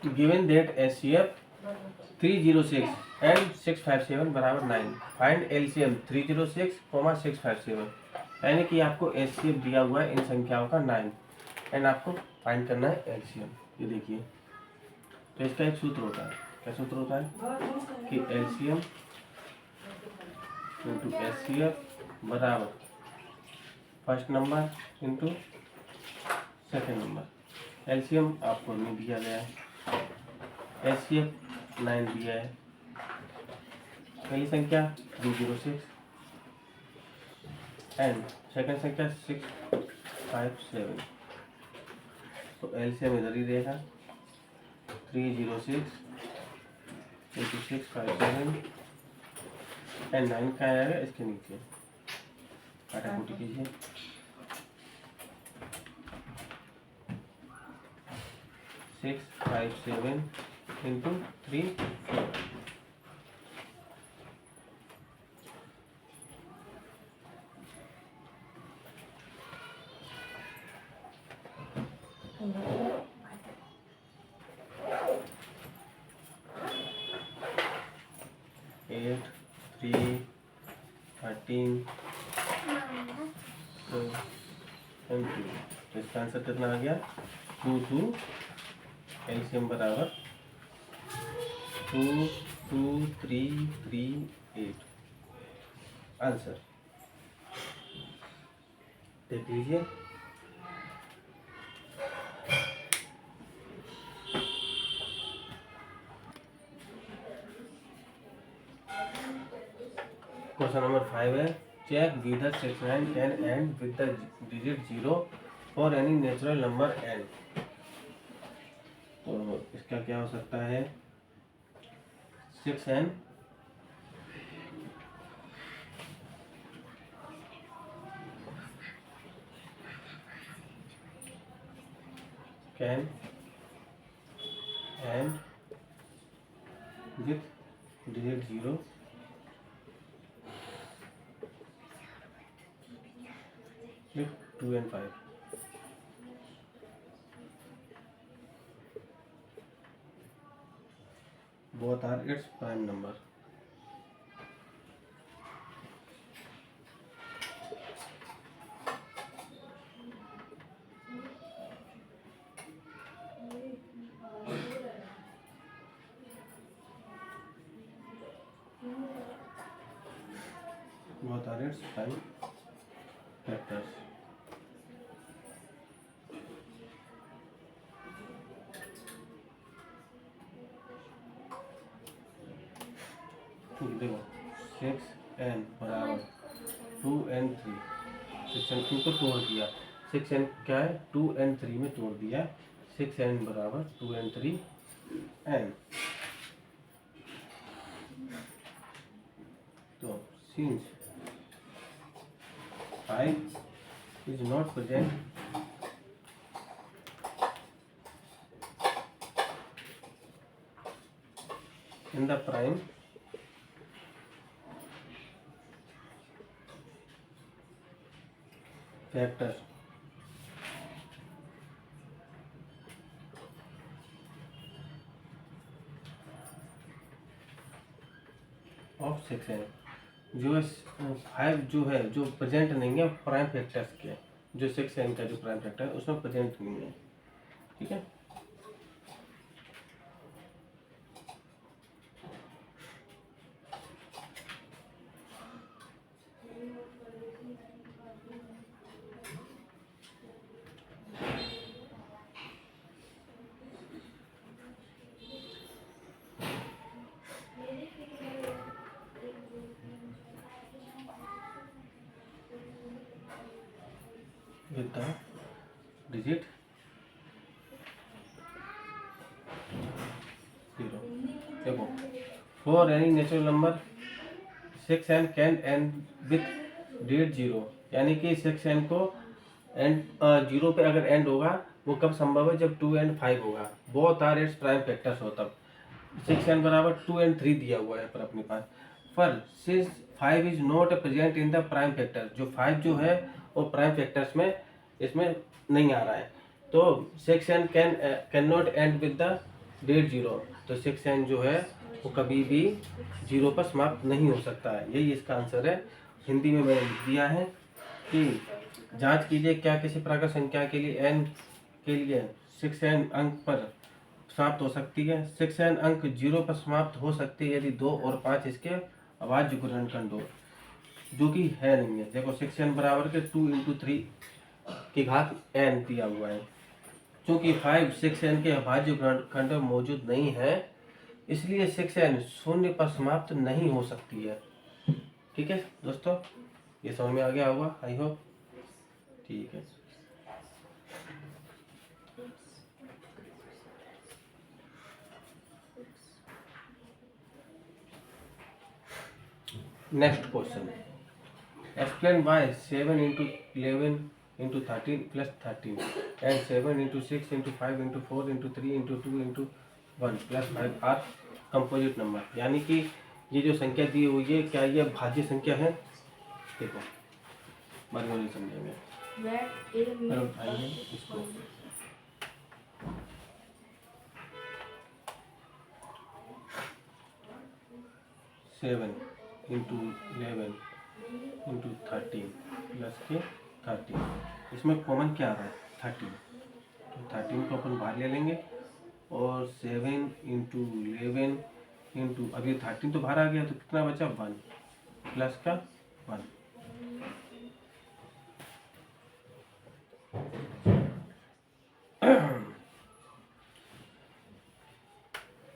Given that HCF 306 and 657 बराबर 9, find LCM 306, 657, यानी कि आपको HCF दिया हुआ है इन संख्याओं का 9 एंड आपको फाइंड करना है LCM। ये देखिए, तो इसका एक सूत्र होता है। क्या सूत्र होता है कि LCM इंटू HCF बराबर first number into second number. LCM आपको नहीं दिया गया है, HCF 9 दिया है, पहली संख्या 306 एंड सेकेंड संख्या 657। तो LCM इधर ही रहेगा, 306 इंटू 657 एंड 9 का आएगा इसके नीचे, काटाकुटी कीजिए। 657 इंटू 3 8 3 13 एंड 2। तो इसका आंसर कितना आ गया 2 2। LCM बराबर 2 2 3 3 8। आंसर देख लीजिए। क्वेश्चन नंबर 5 है, check whether 69 can end with the digit 0 for any natural number n। तो इसका क्या हो सकता है 6n can end with digit 0 with 2 and 5। both are its prime number। both are its prime factors। देखो 6n बराबर 2 and 3, 6n को तोड़ दिया, 6n क्या है 2 and 3 में तोड़ दिया, 6n बराबर 2 and 3 n। तो since 5 is not present in the prime factors of 6n, जो 5 जो है जो प्रेजेंट नहीं है प्राइम फैक्टर्स के, जो 6n का जो प्राइम फैक्टर है उसमें प्रेजेंट नहीं है। ठीक है, with the digit 0। देखो for any natural number 6n can end with digit 0, यानी कि 6n को एंड 0 पे अगर एंड होगा वो कब संभव है जब 2 and 5 होगा। Both are its prime factors हो तब। 6n बराबर 2 and 3 दिया हुआ है पर अपने पास, पर since 5 is not present in the prime factor, जो 5 जो है वो प्राइम फैक्टर्स में इसमें नहीं आ रहा है, तो section can not end with the date zero, तो सेक्शन जो है वो कभी भी जीरो पर समाप्त नहीं हो सकता है। यही इसका आंसर है। हिंदी में मैंने लिख दिया है कि जांच कीजिए क्या किसी प्रकार संख्या के लिए एन के लिए 6n अंक पर समाप्त हो सकती है। 6n अंक जीरो पर समाप्त हो सकती है यदि 2 और 5 इसके अभाज्य गुणनखंड हो, जो कि है नहीं है। देखो 6n बराबर के 2 इंटू 3 की घात n दिया हुआ है। चूंकि 5 6n के अभाज्य गुणनखंड में मौजूद नहीं है, इसलिए 6n शून्य पर समाप्त नहीं हो सकती है। ठीक है दोस्तों, ये समझ में आ गया होगा आई होप। ठीक है, next question. Explain why 7 into 11 into 13 plus 13 and 7 into 6 into 5 into 4 into 3 into 2 into 1 plus 5 are composite number. यानी कि ये जो संख्या दी हुई है क्या ये भाज्य संख्या है? देखो बार बार समझेंगे, उठाइए इसको। 7 इंटू 11 इंटू 13 प्लस के 13, इसमें कॉमन क्या आ रहा है? 13, तो 13 को अपन बाहर ले लेंगे और 7 इंटू 11 इंटू, अभी 13 तो बाहर आ गया तो कितना बचा? 1 प्लस का 1।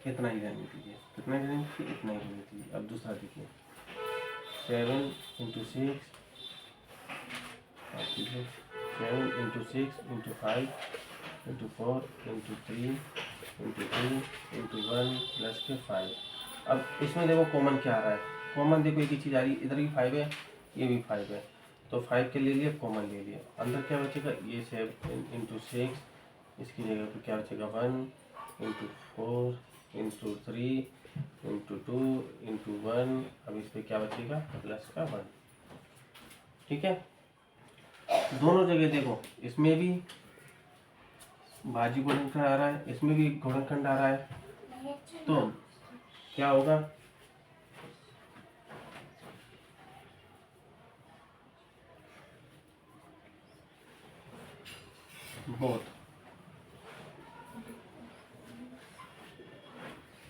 कितना ही रहने दीजिए, कितना ही रहने दीजिए, इतना ही रहने दीजिए। अब दूसरा देखिए 7 into 6 7 into 6 into 5 into 4 into 3 into 2 into 1 plus के 5। अब इसमें देखो कॉमन क्या आ रहा है? कॉमन देखो एक ही चीज़ आ रही है, इधर भी 5 है, ये भी 5 है, तो 5 के ले लिए, कॉमन ले लिए। अंदर क्या बचेगा? ये 7 इंटू 6, इसकी जगह पे क्या बचेगा? 1 इंटू 4 इंटू 3 इंटू 2 इंटू 1। अब इस पर क्या बचेगा? प्लस का 1। ठीक है, दोनों जगह देखो, इसमें भी भाज्य गुणनखंड आ रहा है, इसमें भी गुणनखंड आ रहा है, तो क्या होगा?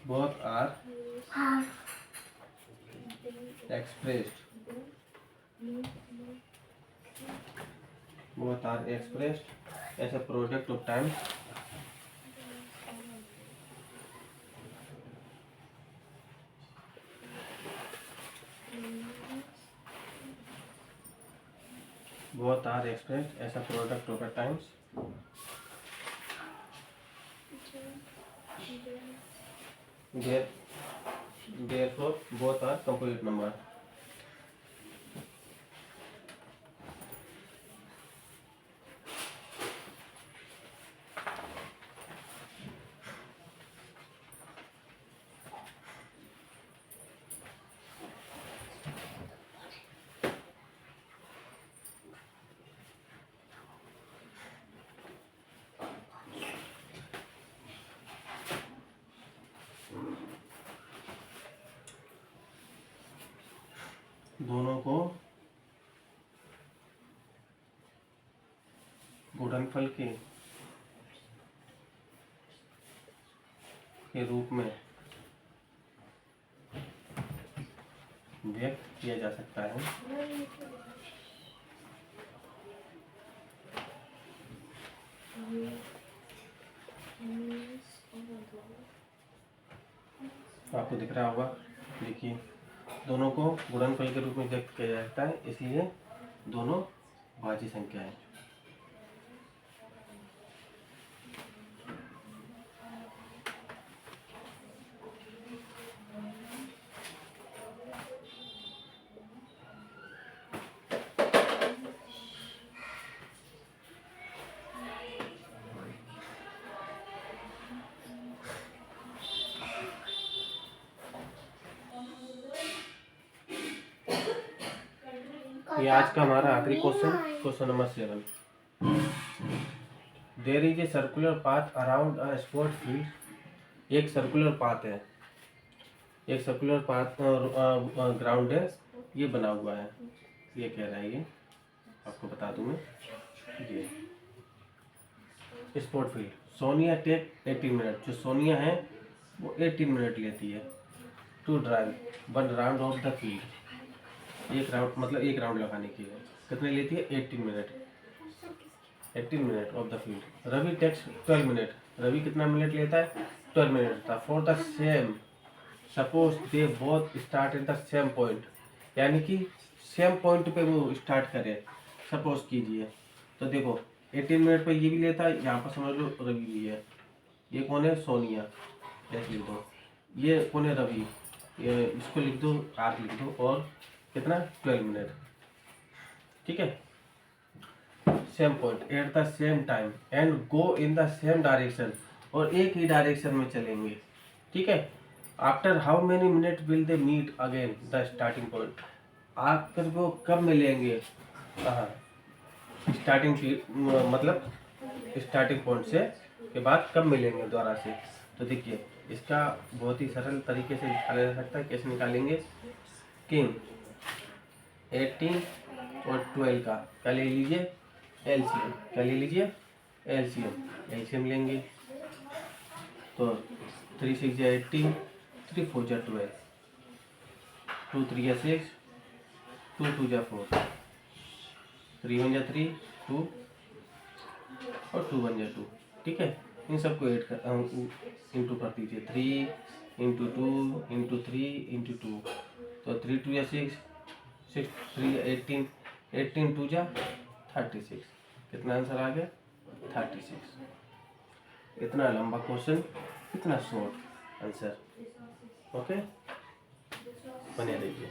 both are expressed as a product of time times therefore both are composite number। दोनों को गुणनफल के रूप में व्यक्त किया जा सकता है। आपको दिख रहा होगा, देखिए दोनों को गुणनफल के रूप में व्यक्त किया जाता है, इसलिए दोनों भाज्य संख्या है। ये आज का हमारा आखिरी question number 7। There is a circular path around a sport field. एक सर्कुलर पाथ है, एक सर्कुलर पाथ ग्राउंड है, ये बना हुआ है। ये कह रहा है, ये आपको बता दूं मैं, ये sport field. Sonia take 18 minute, जो सोनिया है वो 18 मिनट लेती है to drive 1 round of the field. एक राउंड मतलब एक राउंड लगाने के लिए कितने लेती है? 18 minute, 18 minute of the field. Ravi takes 12 minute, Ravi कितना मिनट लेता है? 12 मिनट था। For the same suppose they both start at the same point, यानी कि सेम पॉइंट पे वो स्टार्ट करे, सपोज कीजिए। तो देखो 18 मिनट पे ये भी लेता है, यहाँ पर समझ लो रवि भी है। ये कौन है? सोनिया, ऐसे लिख दो। ये कौन है? रवि। ये इसको लिख दो, आर लिख दो, और कितना? 12 मिनट। ठीक है, same point at the same time and go in the same direction, और एक ही डायरेक्शन में चलेंगे। ठीक है, after how many minute will they meet again the starting point. आकर वो कब मिलेंगे? हाँ, स्टार्टिंग मतलब स्टार्टिंग पॉइंट से के बाद कब मिलेंगे दोबारा से। तो देखिए इसका बहुत ही सरल तरीके से निकाला जा सकता है। कैसे निकालेंगे? किंग 18 और 12 का क्या ले लीजिए? एलसीएम। क्या ले लीजिए? एलसीएम। एलसीएम लेंगे तो 3 6 या 18, 3 4 या 12, 2 3 या 6, 2 2 या 4, 3 1 या 3, 2 और 2 1 या 2। ठीक है, इन सबको ऐड कर इंटू कर दीजिए। 3 इंटू 2 इंटू 3 इंटू 2, तो 3 2 या 6, 6 3 या 18, 18 2 या 36। कितना आंसर आ गया? 36। इतना लंबा क्वेश्चन, इतना शॉर्ट आंसर। ओके, बने रहिए।